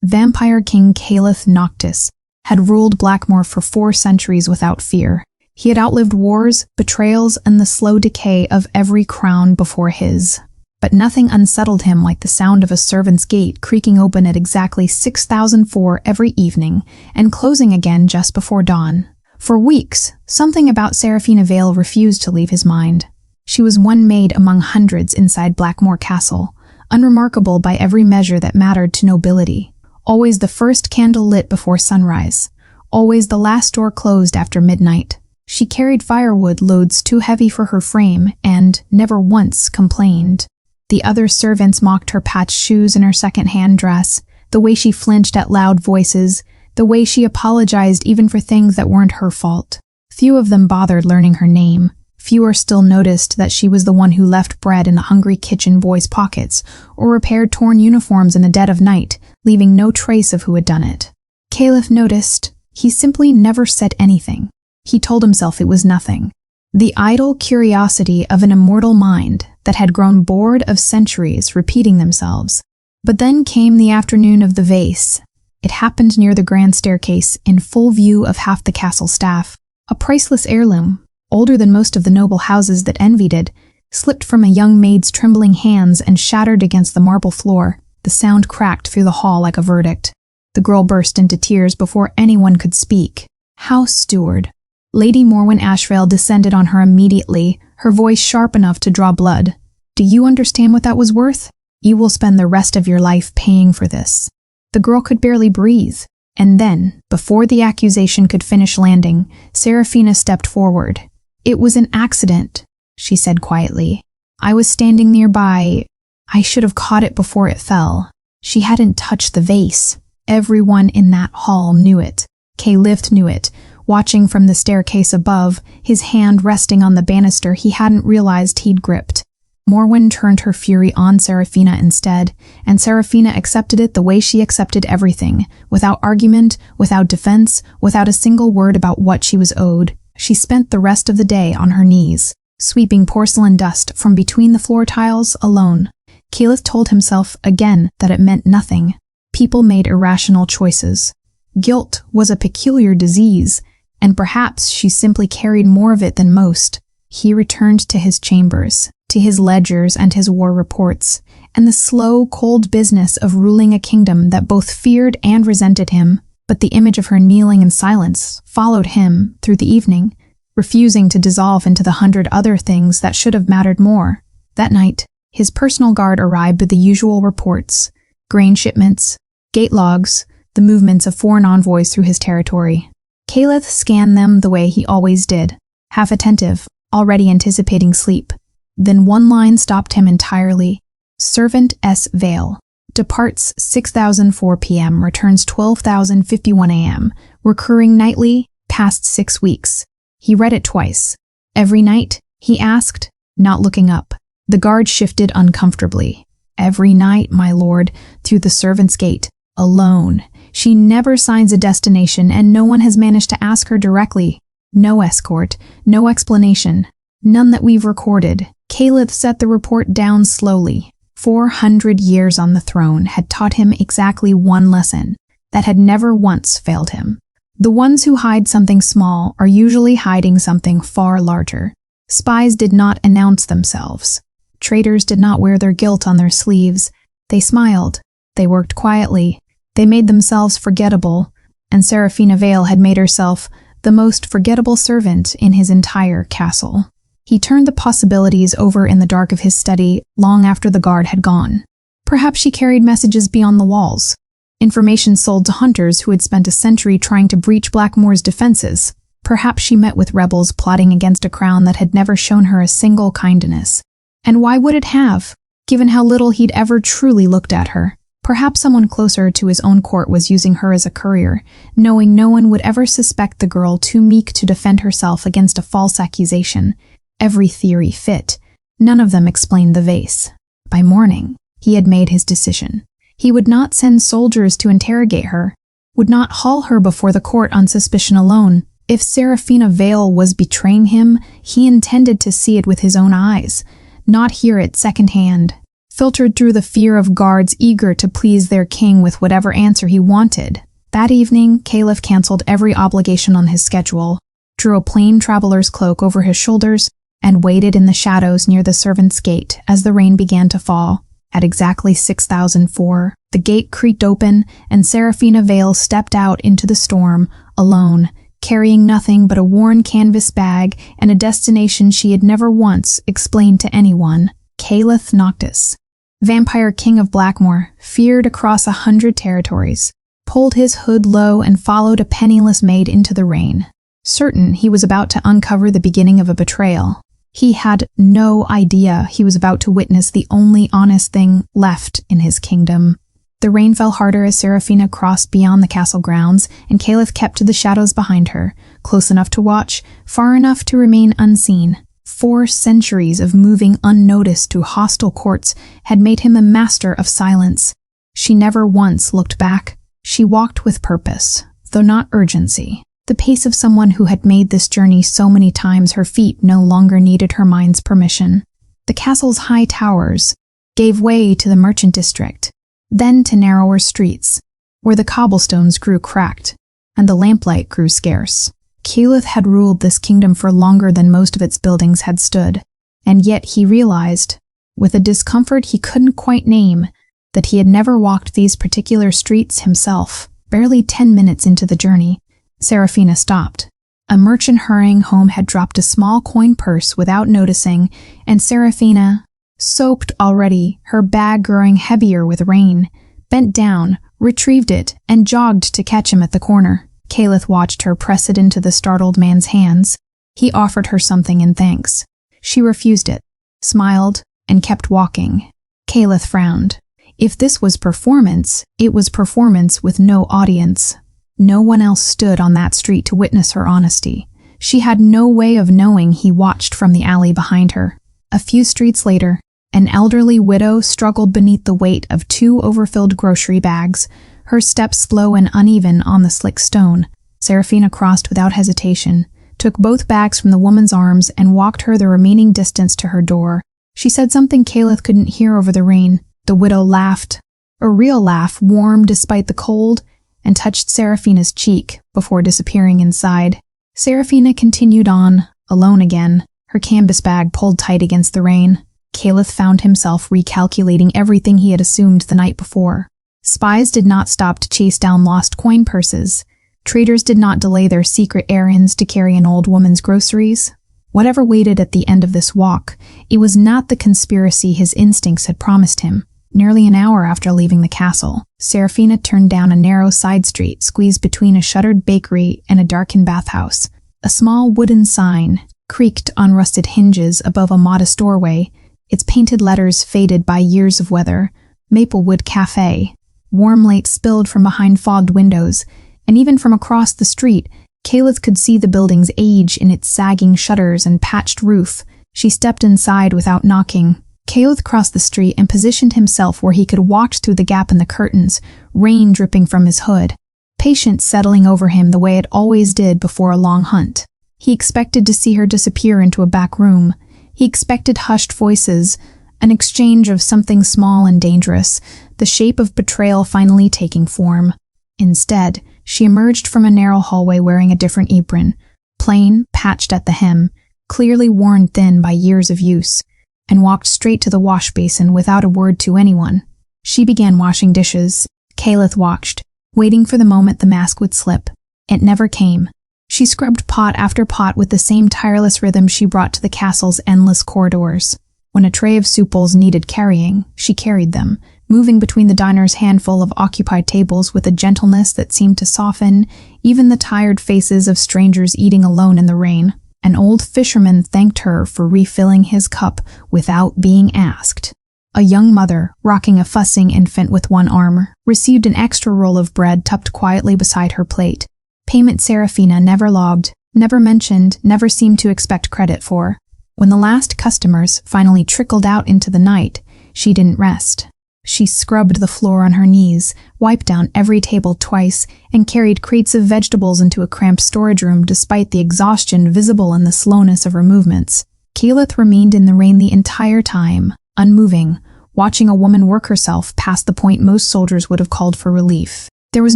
Vampire King Caliph Noctis had ruled Blackmoor for 4 centuries without fear. He had outlived wars, betrayals, and the slow decay of every crown before his. But nothing unsettled him like the sound of a servant's gate creaking open at exactly 6004 every evening and closing again just before dawn. For weeks, something about Seraphina Vale refused to leave his mind. She was one maid among hundreds inside Blackmoor Castle, unremarkable by every measure that mattered to nobility. Always the first candle lit before sunrise, always the last door closed after midnight. She carried firewood loads too heavy for her frame and never once complained. The other servants mocked her patched shoes and her second-hand dress, the way she flinched at loud voices, the way she apologized even for things that weren't her fault. Few of them bothered learning her name. Fewer still noticed that she was the one who left bread in the hungry kitchen boys' pockets or repaired torn uniforms in the dead of night, leaving no trace of who had done it. Caliph noticed. He simply never said anything. He told himself it was nothing. The idle curiosity of an immortal mind that had grown bored of centuries repeating themselves. But then came the afternoon of the vase. It happened near the grand staircase in full view of half the castle staff. A priceless heirloom, older than most of the noble houses that envied it, slipped from a young maid's trembling hands and shattered against the marble floor. The sound cracked through the hall like a verdict. The girl burst into tears before anyone could speak. House steward. Lady Morwen Ashvale descended on her immediately, her voice sharp enough to draw blood. Do you understand what that was worth? You will spend the rest of your life paying for this. The girl could barely breathe. And then, before the accusation could finish landing, Seraphina stepped forward. It was an accident, she said quietly. I was standing nearby. I should have caught it before it fell. She hadn't touched the vase. Everyone in that hall knew it. Caliph knew it. Watching from the staircase above, his hand resting on the banister he hadn't realized he'd gripped. Morwen turned her fury on Seraphina instead, and Seraphina accepted it the way she accepted everything, without argument, without defense, without a single word about what she was owed. She spent the rest of the day on her knees, sweeping porcelain dust from between the floor tiles alone. Caliph told himself again that it meant nothing. People made irrational choices. Guilt was a peculiar disease, and perhaps she simply carried more of it than most. He returned to his chambers, to his ledgers and his war reports, and the slow, cold business of ruling a kingdom that both feared and resented him. But the image of her kneeling in silence followed him through the evening, refusing to dissolve into the 100 other things that should have mattered more. That night, his personal guard arrived with the usual reports: grain shipments, gate logs, the movements of foreign envoys through his territory. Caliph scanned them the way he always did, half attentive, already anticipating sleep. Then one line stopped him entirely. Servant S. Vale. Departs 6004 p.m., returns 12,051 a.m., recurring nightly, past 6 weeks. He read it twice. Every night, he asked, not looking up. The guard shifted uncomfortably. Every night, my lord, through the servant's gate, alone. She never signs a destination, and no one has managed to ask her directly. No escort, no explanation, none that we've recorded. Caliph set the report down slowly. 400 years on the throne had taught him exactly one lesson that had never once failed him. The ones who hide something small are usually hiding something far larger. Spies did not announce themselves. Traitors did not wear their guilt on their sleeves. They smiled. They worked quietly. They made themselves forgettable, and Seraphina Vale had made herself the most forgettable servant in his entire castle. He turned the possibilities over in the dark of his study long after the guard had gone. Perhaps she carried messages beyond the walls, information sold to hunters who had spent a century trying to breach Blackmoor's defenses. Perhaps she met with rebels plotting against a crown that had never shown her a single kindness. And why would it have, given how little he'd ever truly looked at her? Perhaps someone closer to his own court was using her as a courier, knowing no one would ever suspect the girl too meek to defend herself against a false accusation. Every theory fit. None of them explained the vase. By morning, he had made his decision. He would not send soldiers to interrogate her, would not haul her before the court on suspicion alone. If Seraphina Vale was betraying him, he intended to see it with his own eyes, not hear it secondhand. filtered through the fear of guards eager to please their king with whatever answer he wanted. That evening, Caliph canceled every obligation on his schedule, drew a plain traveler's cloak over his shoulders, and waited in the shadows near the servants' gate as the rain began to fall. At exactly 6004, the gate creaked open, and Seraphina Vale stepped out into the storm, alone, carrying nothing but a worn canvas bag and a destination she had never once explained to anyone: Caliph Noctis, vampire king of Blackmoor, feared across 100 territories, pulled his hood low and followed a penniless maid into the rain, certain he was about to uncover the beginning of a betrayal. He had no idea he was about to witness the only honest thing left in his kingdom. The rain fell harder as Seraphina crossed beyond the castle grounds, and Caliph kept to the shadows behind her, close enough to watch, far enough to remain unseen. 4 centuries of moving unnoticed through hostile courts had made him a master of silence. She never once looked back. She walked with purpose, though not urgency. The pace of someone who had made this journey so many times her feet no longer needed her mind's permission. The castle's high towers gave way to the merchant district, then to narrower streets, where the cobblestones grew cracked and the lamplight grew scarce. Caliph had ruled this kingdom for longer than most of its buildings had stood, and yet he realized, with a discomfort he couldn't quite name, that he had never walked these particular streets himself. Barely 10 minutes into the journey, Seraphina stopped. A merchant hurrying home had dropped a small coin purse without noticing, and Seraphina, soaked already, her bag growing heavier with rain, bent down, retrieved it, and jogged to catch him at the corner. Caliph watched her press it into the startled man's hands. He offered her something in thanks. She refused it, smiled, and kept walking. Caliph frowned. If this was performance, it was performance with no audience. No one else stood on that street to witness her honesty. She had no way of knowing he watched from the alley behind her. A few streets later, an elderly widow struggled beneath the weight of 2 overfilled grocery bags, her steps slow and uneven on the slick stone. Seraphina crossed without hesitation, took both bags from the woman's arms, and walked her the remaining distance to her door. She said something Caliph couldn't hear over the rain. The widow laughed, a real laugh, warm despite the cold, and touched Seraphina's cheek before disappearing inside. Seraphina continued on, alone again, her canvas bag pulled tight against the rain. Caliph found himself recalculating everything he had assumed the night before. Spies did not stop to chase down lost coin purses. Traders did not delay their secret errands to carry an old woman's groceries. Whatever waited at the end of this walk, it was not the conspiracy his instincts had promised him. Nearly an hour after leaving the castle, Seraphina turned down a narrow side street squeezed between a shuttered bakery and a darkened bathhouse. A small wooden sign creaked on rusted hinges above a modest doorway, its painted letters faded by years of weather. Maplewood Cafe. Warm light spilled from behind fogged windows, and even from across the street, Caliph could see the building's age in its sagging shutters and patched roof. She stepped inside without knocking. Caliph crossed the street and positioned himself where he could watch through the gap in the curtains, rain dripping from his hood, patience settling over him the way it always did before a long hunt. He expected to see her disappear into a back room. He expected hushed voices, an exchange of something small and dangerous, the shape of betrayal finally taking form. Instead, she emerged from a narrow hallway wearing a different apron, plain, patched at the hem, clearly worn thin by years of use, and walked straight to the wash basin without a word to anyone. She began washing dishes. Caliph watched, waiting for the moment the mask would slip. It never came. She scrubbed pot after pot with the same tireless rhythm she brought to the castle's endless corridors. When a tray of soup bowls needed carrying, she carried them, moving between the diner's handful of occupied tables with a gentleness that seemed to soften even the tired faces of strangers eating alone in the rain. An old fisherman thanked her for refilling his cup without being asked. A young mother, rocking a fussing infant with one arm, received an extra roll of bread tucked quietly beside her plate. Payment Seraphina never logged, never mentioned, never seemed to expect credit for. When the last customers finally trickled out into the night, she didn't rest. She scrubbed the floor on her knees, wiped down every table twice, and carried crates of vegetables into a cramped storage room despite the exhaustion visible in the slowness of her movements. Caliph remained in the rain the entire time, unmoving, watching a woman work herself past the point most soldiers would have called for relief. There was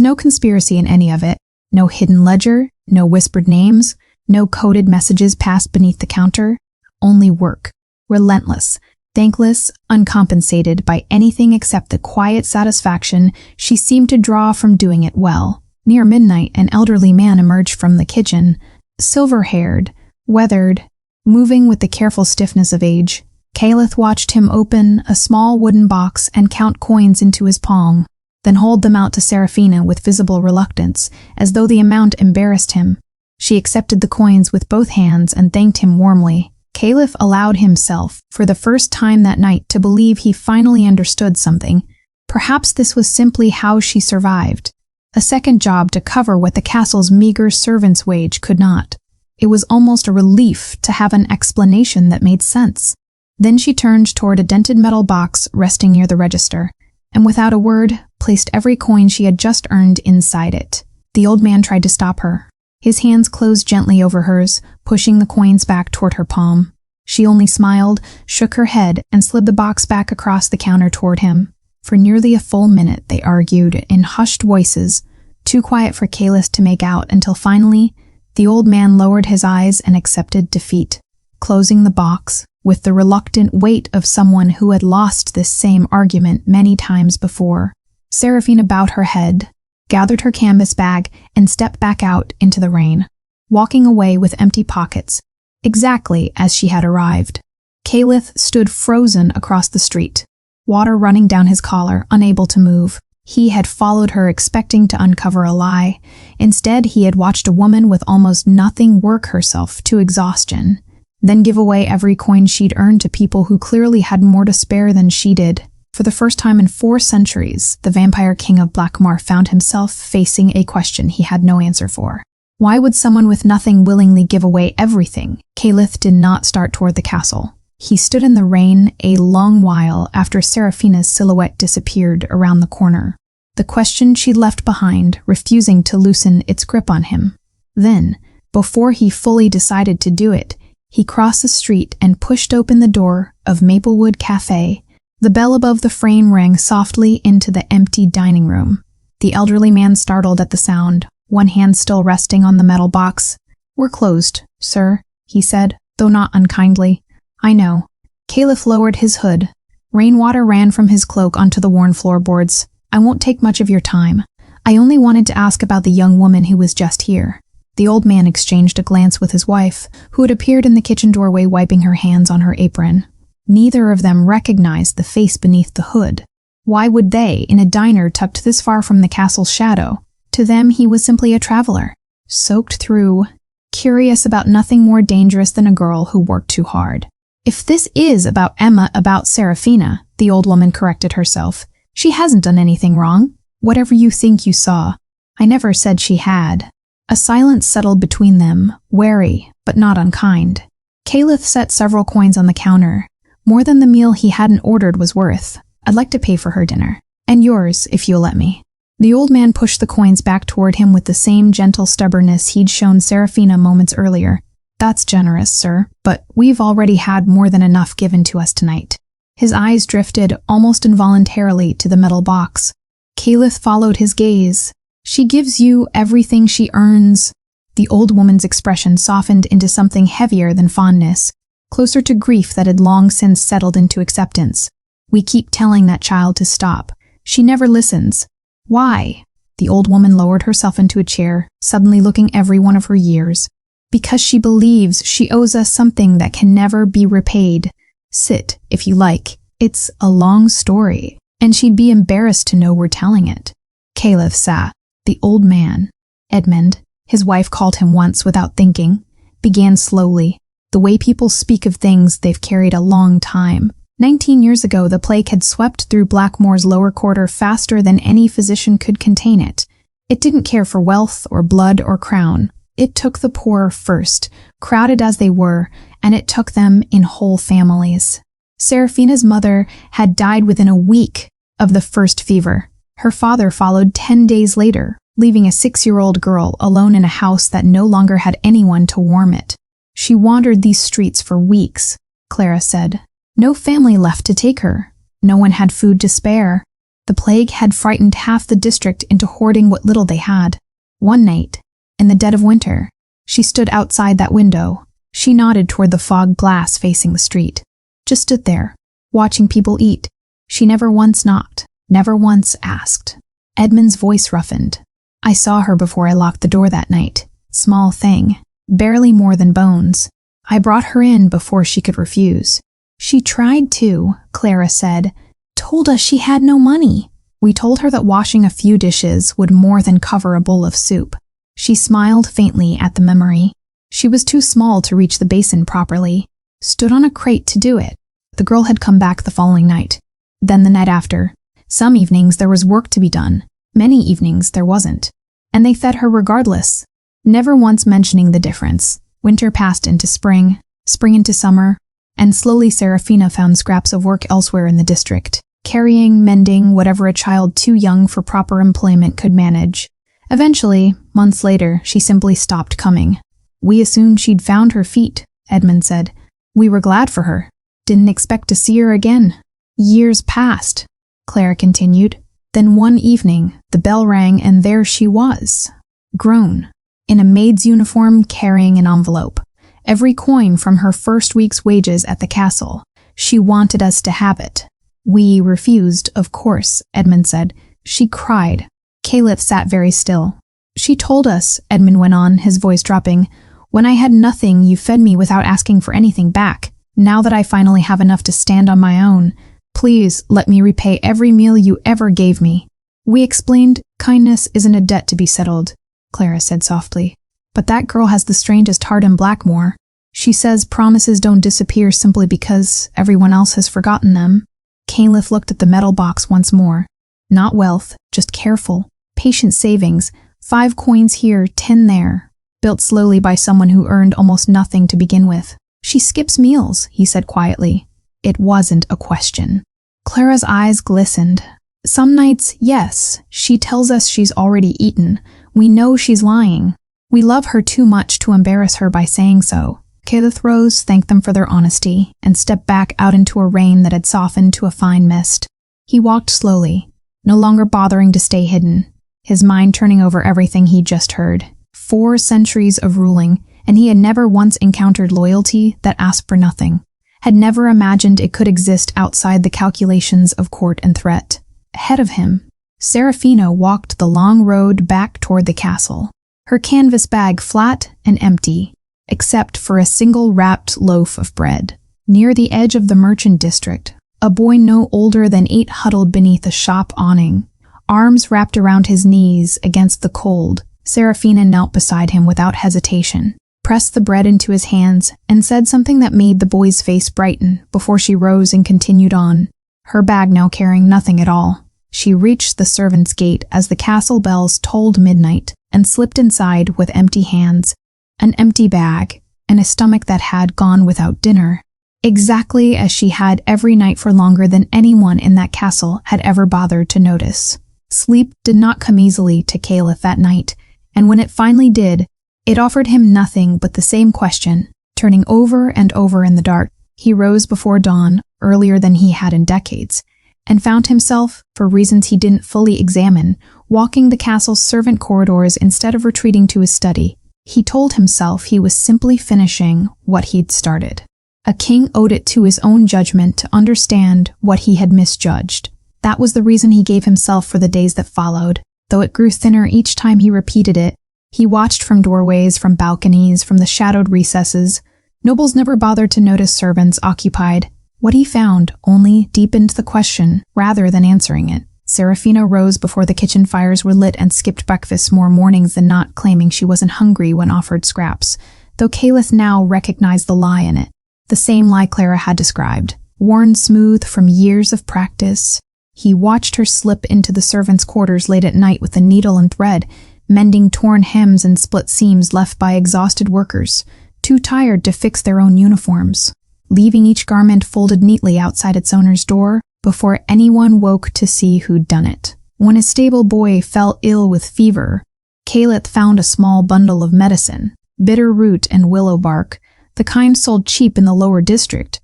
no conspiracy in any of it, no hidden ledger, no whispered names, no coded messages passed beneath the counter, only work, relentless, thankless, uncompensated by anything except the quiet satisfaction she seemed to draw from doing it well. Near midnight, an elderly man emerged from the kitchen, silver-haired, weathered, moving with the careful stiffness of age. Caliph watched him open a small wooden box and count coins into his palm, then hold them out to Serafina with visible reluctance, as though the amount embarrassed him. She accepted the coins with both hands and thanked him warmly. Caliph allowed himself, for the first time that night, to believe he finally understood something. Perhaps this was simply how she survived. A second job to cover what the castle's meager servant's wage could not. It was almost a relief to have an explanation that made sense. Then she turned toward a dented metal box resting near the register, and without a word, placed every coin she had just earned inside it. The old man tried to stop her. His hands closed gently over hers, pushing the coins back toward her palm. She only smiled, shook her head, and slid the box back across the counter toward him. For nearly a full minute they argued in hushed voices, too quiet for Caliph to make out, until finally the old man lowered his eyes and accepted defeat, closing the box with the reluctant weight of someone who had lost this same argument many times before. Serafina bowed her head, gathered her canvas bag, and stepped back out into the rain, walking away with empty pockets, exactly as she had arrived. Caliph stood frozen across the street, water running down his collar, unable to move. He had followed her expecting to uncover a lie. Instead, he had watched a woman with almost nothing work herself to exhaustion, then give away every coin she'd earned to people who clearly had more to spare than she did. For the first time in 4 centuries, the vampire king of Blackmoor found himself facing a question he had no answer for. Why would someone with nothing willingly give away everything? Caliph did not start toward the castle. He stood in the rain a long while after Serafina's silhouette disappeared around the corner, the question she'd left behind refusing to loosen its grip on him. Then, before he fully decided to do it, he crossed the street and pushed open the door of Maplewood Cafe. The bell above the frame rang softly into the empty dining room. The elderly man startled at the sound, one hand still resting on the metal box. "We're closed, sir," he said, though not unkindly. "I know." Caliph lowered his hood. Rainwater ran from his cloak onto the worn floorboards. "I won't take much of your time. I only wanted to ask about the young woman who was just here." The old man exchanged a glance with his wife, who had appeared in the kitchen doorway wiping her hands on her apron. Neither of them recognized the face beneath the hood. Why would they, in a diner tucked this far from the castle's shadow? To them, he was simply a traveler, soaked through, curious about nothing more dangerous than a girl who worked too hard. "If this is about Emma, about Serafina," the old woman corrected herself, "she hasn't done anything wrong. Whatever you think you saw, I never said she had." A silence settled between them, wary, but not unkind. Caliph set several coins on the counter, more than the meal he hadn't ordered was worth. "I'd like to pay for her dinner. And yours, if you'll let me." The old man pushed the coins back toward him with the same gentle stubbornness he'd shown Serafina moments earlier. "That's generous, sir, but we've already had more than enough given to us tonight." His eyes drifted almost involuntarily to the metal box. Caliph followed his gaze. "She gives you everything she earns." The old woman's expression softened into something heavier than fondness, closer to grief that had long since settled into acceptance. "We keep telling that child to stop. She never listens." "Why?" The old woman lowered herself into a chair, suddenly looking every one of her years. "Because she believes she owes us something that can never be repaid. Sit, if you like. It's a long story, and she'd be embarrassed to know we're telling it." Caliph sat. The old man, Edmund, his wife called him once without thinking, began slowly, the way people speak of things they've carried a long time. 19 years ago, the plague had swept through Blackmoor's lower quarter faster than any physician could contain it. It didn't care for wealth or blood or crown. It took the poor first, crowded as they were, and it took them in whole families. Serafina's mother had died within a week of the first fever. Her father followed 10 days later, leaving a 6-year-old girl alone in a house that no longer had anyone to warm it. "She wandered these streets for weeks," Clara said. "No family left to take her. No one had food to spare. The plague had frightened half the district into hoarding what little they had. One night, in the dead of winter, she stood outside that window. She nodded toward the fog glass facing the street. Just stood there, watching people eat. She never once knocked, never once asked. Edmund's voice roughened. I saw her before I locked the door that night. Small thing, barely more than bones. I brought her in before she could refuse. She tried to, Clara said. Told us she had no money. We told her that washing a few dishes would more than cover a bowl of soup. She smiled faintly at the memory. She was too small to reach the basin properly. Stood on a crate to do it. The girl had come back the following night. Then the night after. Some evenings there was work to be done. Many evenings there wasn't. And they fed her regardless, never once mentioning the difference. Winter passed into spring, spring into summer, and slowly Serafina found scraps of work elsewhere in the district, carrying, mending, whatever a child too young for proper employment could manage. Eventually, months later, she simply stopped coming. We assumed she'd found her feet, Edmund said. We were glad for her. Didn't expect to see her again. Years passed, Clara continued. Then one evening, the bell rang and there she was. Grown, in a maid's uniform carrying an envelope. Every coin from her first week's wages at the castle. She wanted us to have it. We refused, of course, Edmund said. She cried. Caliph sat very still. She told us, Edmund went on, his voice dropping, when I had nothing, you fed me without asking for anything back. Now that I finally have enough to stand on my own, please let me repay every meal you ever gave me. We explained, kindness isn't a debt to be settled, Clara said softly. But that girl has the strangest heart in Blackmore. She says promises don't disappear simply because everyone else has forgotten them. Caliph looked at the metal box once more. Not wealth, just careful, patient savings, 5 coins here, 10 there. Built slowly by someone who earned almost nothing to begin with. She skips meals, he said quietly. It wasn't a question. Clara's eyes glistened. Some nights, yes, she tells us she's already eaten. We know she's lying. We love her too much to embarrass her by saying so. Caliph rose, thanked them for their honesty, and stepped back out into a rain that had softened to a fine mist. He walked slowly, no longer bothering to stay hidden, his mind turning over everything he'd just heard. 4 centuries of ruling, and he had never once encountered loyalty that asked for nothing, had never imagined it could exist outside the calculations of court and threat. Ahead of him, Serafina walked the long road back toward the castle, her canvas bag flat and empty, except for a single wrapped loaf of bread. Near the edge of the merchant district, a boy no older than 8 huddled beneath a shop awning, arms wrapped around his knees against the cold. Serafina knelt beside him without hesitation, pressed the bread into his hands, and said something that made the boy's face brighten before she rose and continued on, her bag now carrying nothing at all. She reached the servants' gate as the castle bells tolled midnight and slipped inside with empty hands, an empty bag, and a stomach that had gone without dinner, exactly as she had every night for longer than anyone in that castle had ever bothered to notice. Sleep did not come easily to Caliph that night, and when it finally did, it offered him nothing but the same question, turning over and over in the dark. He rose before dawn, earlier than he had in decades, and found himself, for reasons he didn't fully examine, walking the castle's servant corridors instead of retreating to his study. He told himself he was simply finishing what he'd started. A king owed it to his own judgment to understand what he had misjudged. That was the reason he gave himself for the days that followed. Though it grew thinner each time he repeated it, he watched from doorways, from balconies, from the shadowed recesses. Nobles never bothered to notice servants occupied. What he found only deepened the question rather than answering it. Serafina rose before the kitchen fires were lit and skipped breakfast more mornings than not, claiming she wasn't hungry when offered scraps, though Caliph now recognized the lie in it. The same lie Clara had described, worn smooth from years of practice. He watched her slip into the servants' quarters late at night with a needle and thread, mending torn hems and split seams left by exhausted workers, too tired to fix their own uniforms, leaving each garment folded neatly outside its owner's door before anyone woke to see who'd done it. When a stable boy fell ill with fever, Caliph found a small bundle of medicine, bitter root and willow bark, the kind sold cheap in the lower district,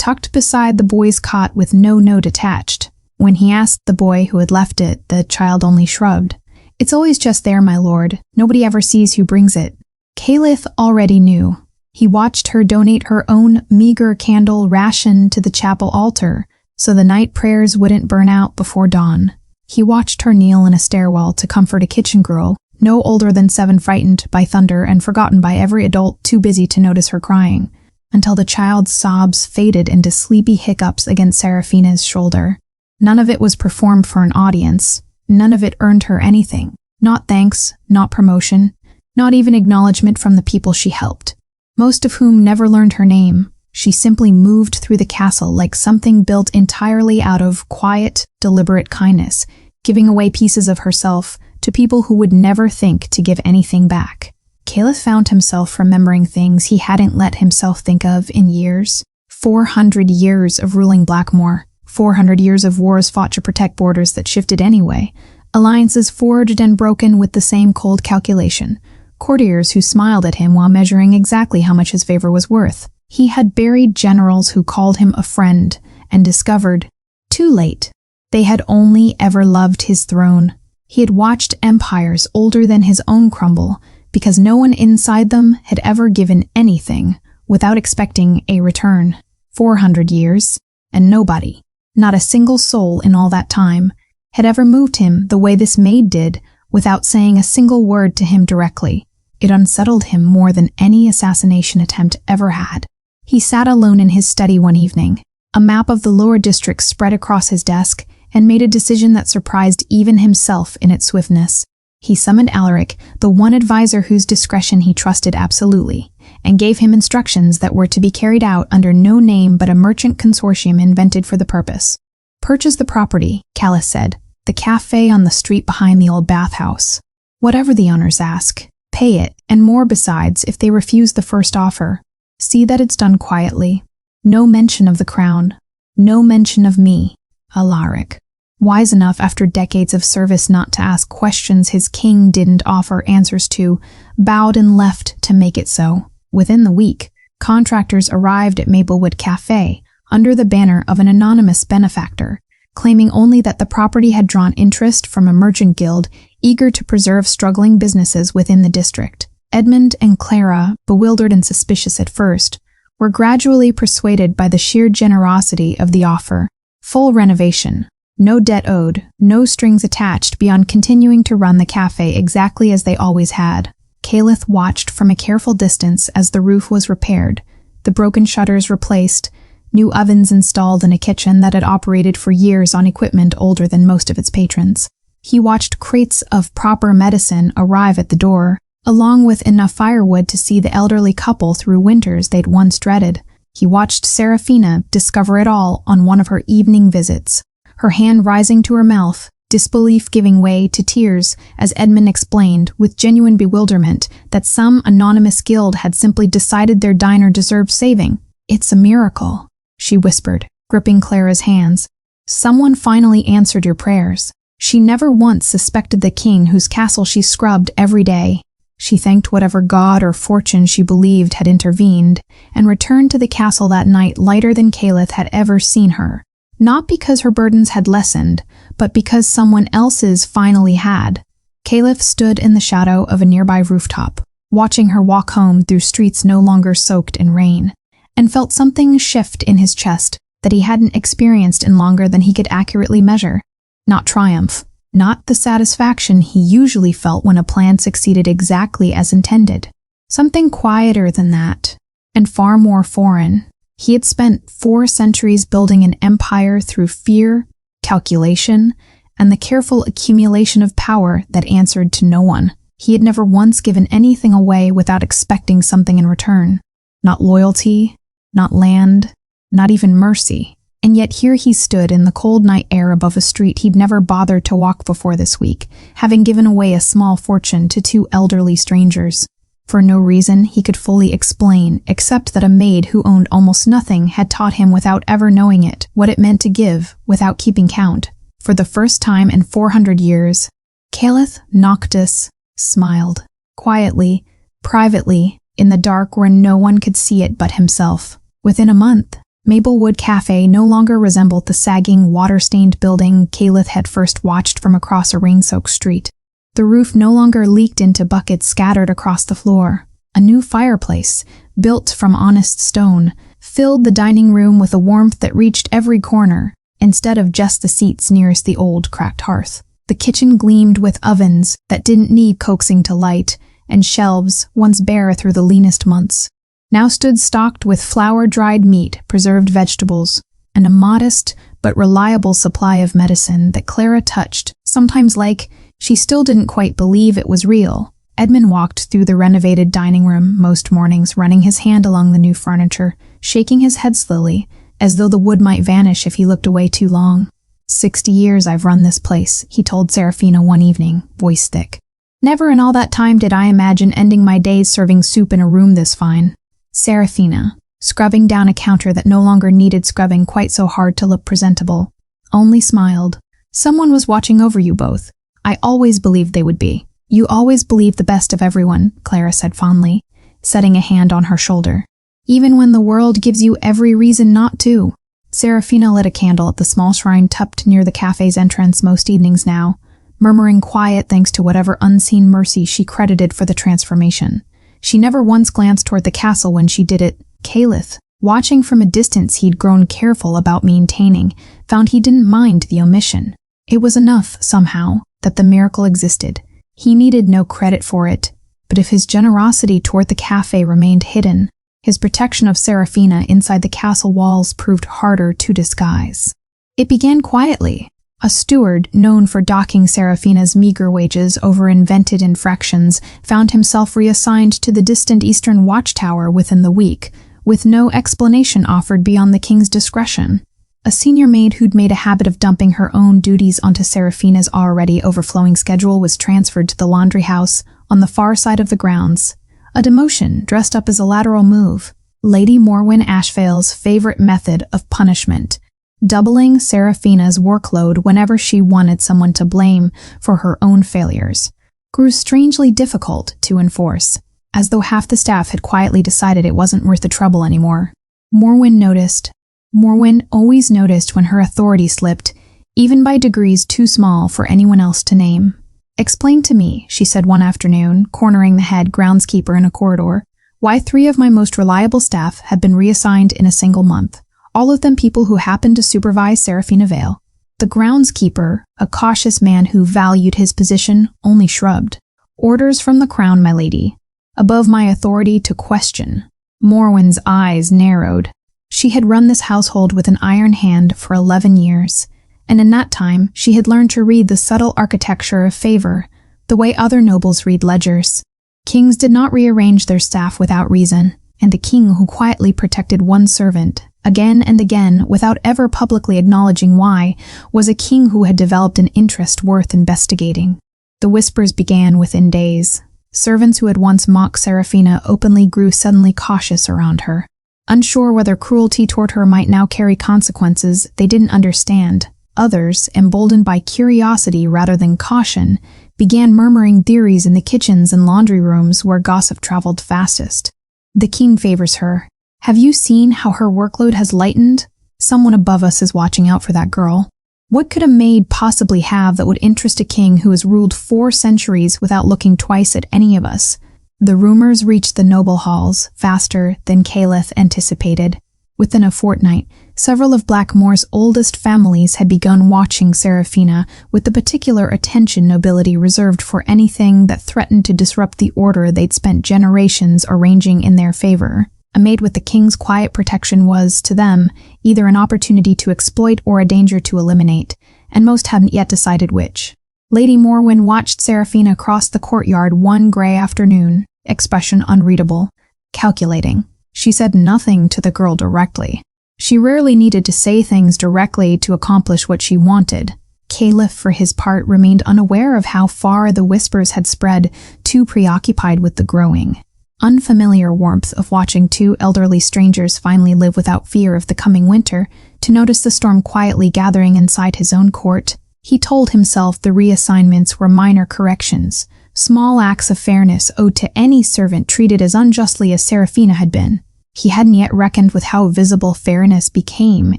tucked beside the boy's cot with no note attached. When he asked the boy who had left it, the child only shrugged. "It's always just there, my lord. Nobody ever sees who brings it." Caliph already knew. He watched her donate her own meager candle ration to the chapel altar so the night prayers wouldn't burn out before dawn. He watched her kneel in a stairwell to comfort a kitchen girl, no older than 7, frightened by thunder and forgotten by every adult too busy to notice her crying, until the child's sobs faded into sleepy hiccups against Seraphina's shoulder. None of it was performed for an audience. None of it earned her anything. Not thanks, not promotion, not even acknowledgement from the people she helped, most of whom never learned her name. She simply moved through the castle like something built entirely out of quiet, deliberate kindness, giving away pieces of herself to people who would never think to give anything back. Caliph found himself remembering things he hadn't let himself think of in years. 400 years of ruling Blackmoor. 400 years of wars fought to protect borders that shifted anyway. Alliances forged and broken with the same cold calculation. Courtiers who smiled at him while measuring exactly how much his favor was worth. He had buried generals who called him a friend and discovered, too late, they had only ever loved his throne. He had watched empires older than his own crumble because no one inside them had ever given anything without expecting a return. 400 years, and nobody, not a single soul in all that time, had ever moved him the way this maid did without saying a single word to him directly. It unsettled him more than any assassination attempt ever had. He sat alone in his study one evening, a map of the lower district spread across his desk, and made a decision that surprised even himself in its swiftness. He summoned Alaric, the one advisor whose discretion he trusted absolutely, and gave him instructions that were to be carried out under no name but a merchant consortium invented for the purpose. "Purchase the property," Caliph said, "the cafe on the street behind the old bathhouse. Whatever the owners ask, pay it, and more besides if they refuse the first offer. See that it's done quietly. No mention of the crown. No mention of me, Alaric." Wise enough after decades of service not to ask questions his king didn't offer answers to, bowed and left to make it so. Within the week, contractors arrived at Maplewood Cafe under the banner of an anonymous benefactor, claiming only that the property had drawn interest from a merchant guild eager to preserve struggling businesses within the district. Edmund and Clara, bewildered and suspicious at first, were gradually persuaded by the sheer generosity of the offer. Full renovation. No debt owed, no strings attached beyond continuing to run the cafe exactly as they always had. Caliph watched from a careful distance as the roof was repaired, the broken shutters replaced, new ovens installed in a kitchen that had operated for years on equipment older than most of its patrons. He watched crates of proper medicine arrive at the door, along with enough firewood to see the elderly couple through winters they'd once dreaded. He watched Seraphina discover it all on one of her evening visits, her hand rising to her mouth, disbelief giving way to tears as Edmund explained with genuine bewilderment that some anonymous guild had simply decided their diner deserved saving. "It's a miracle," she whispered, gripping Clara's hands. "Someone finally answered your prayers." She never once suspected the king whose castle she scrubbed every day. She thanked whatever god or fortune she believed had intervened, and returned to the castle that night lighter than Caliph had ever seen her. Not because her burdens had lessened, but because someone else's finally had. Caliph stood in the shadow of a nearby rooftop, watching her walk home through streets no longer soaked in rain, and felt something shift in his chest that he hadn't experienced in longer than he could accurately measure. Not triumph, not the satisfaction he usually felt when a plan succeeded exactly as intended. Something quieter than that, and far more foreign. He had spent 4 centuries building an empire through fear, calculation, and the careful accumulation of power that answered to no one. He had never once given anything away without expecting something in return. Not loyalty, not land, not even mercy. And yet here he stood in the cold night air above a street he'd never bothered to walk before this week, having given away a small fortune to 2 elderly strangers. For no reason he could fully explain, except that a maid who owned almost nothing had taught him without ever knowing it what it meant to give without keeping count. For the first time in 400 years, Caliph Noctis smiled, quietly, privately, in the dark where no one could see it but himself. Within a month, Maplewood Cafe no longer resembled the sagging, water-stained building Caliph had first watched from across a rain-soaked street. The roof no longer leaked into buckets scattered across the floor. A new fireplace, built from honest stone, filled the dining room with a warmth that reached every corner, instead of just the seats nearest the old, cracked hearth. The kitchen gleamed with ovens that didn't need coaxing to light, and shelves, once bare through the leanest months, now stood stocked with flour-dried meat, preserved vegetables, and a modest but reliable supply of medicine that Clara touched, sometimes like she still didn't quite believe it was real. Edmund walked through the renovated dining room most mornings, running his hand along the new furniture, shaking his head slowly, as though the wood might vanish if he looked away too long. 60 years I've run this place, he told Seraphina one evening, voice thick. Never in all that time did I imagine ending my days serving soup in a room this fine. Seraphina, scrubbing down a counter that no longer needed scrubbing quite so hard to look presentable, only smiled. Someone was watching over you both. I always believed they would be. You always believe the best of everyone, Clara said fondly, setting a hand on her shoulder. Even when the world gives you every reason not to. Seraphina lit a candle at the small shrine tucked near the cafe's entrance most evenings now, murmuring quiet thanks to whatever unseen mercy she credited for the transformation. She never once glanced toward the castle when she did it. Caliph, watching from a distance he'd grown careful about maintaining, found he didn't mind the omission. It was enough, somehow, that the miracle existed. He needed no credit for it, but if his generosity toward the cafe remained hidden, his protection of Seraphina inside the castle walls proved harder to disguise. It began quietly. A steward, known for docking Seraphina's meager wages over invented infractions, found himself reassigned to the distant eastern watchtower within the week, with no explanation offered beyond the king's discretion. A senior maid who'd made a habit of dumping her own duties onto Seraphina's already overflowing schedule was transferred to the laundry house on the far side of the grounds. A demotion dressed up as a lateral move, Lady Morwen Ashvale's favorite method of punishment, doubling Seraphina's workload whenever she wanted someone to blame for her own failures, grew strangely difficult to enforce, as though half the staff had quietly decided it wasn't worth the trouble anymore. Morwen always noticed when her authority slipped, even by degrees too small for anyone else to name. Explain to me, she said one afternoon, cornering the head groundskeeper in a corridor, why 3 of my most reliable staff have been reassigned in a single month, all of them people who happened to supervise Seraphina Vale. The groundskeeper, a cautious man who valued his position, only shrugged. Orders from the crown, my lady. Above my authority to question. Morwen's eyes narrowed. She had run this household with an iron hand for 11 years, and in that time she had learned to read the subtle architecture of favor, the way other nobles read ledgers. Kings did not rearrange their staff without reason, and the king who quietly protected one servant, again and again, without ever publicly acknowledging why, was a king who had developed an interest worth investigating. The whispers began within days. Servants who had once mocked Seraphina openly grew suddenly cautious around her. Unsure whether cruelty toward her might now carry consequences they didn't understand, others, emboldened by curiosity rather than caution, began murmuring theories in the kitchens and laundry rooms where gossip traveled fastest. The king favors her. Have you seen how her workload has lightened? Someone above us is watching out for that girl. What could a maid possibly have that would interest a king who has ruled 4 centuries without looking twice at any of us? The rumors reached the noble halls faster than Caliph anticipated. Within a fortnight, several of Blackmore's oldest families had begun watching Seraphina with the particular attention nobility reserved for anything that threatened to disrupt the order they'd spent generations arranging in their favor. A maid with the king's quiet protection was, to them, either an opportunity to exploit or a danger to eliminate, and most hadn't yet decided which. Lady Morwen watched Seraphina cross the courtyard one gray afternoon, expression unreadable, calculating. She said nothing to the girl directly. She rarely needed to say things directly to accomplish what she wanted. Caliph, for his part, remained unaware of how far the whispers had spread, too preoccupied with the growing, unfamiliar warmth of watching 2 elderly strangers finally live without fear of the coming winter, to notice the storm quietly gathering inside his own court. He told himself the reassignments were minor corrections, small acts of fairness owed to any servant treated as unjustly as Seraphina had been. He hadn't yet reckoned with how visible fairness became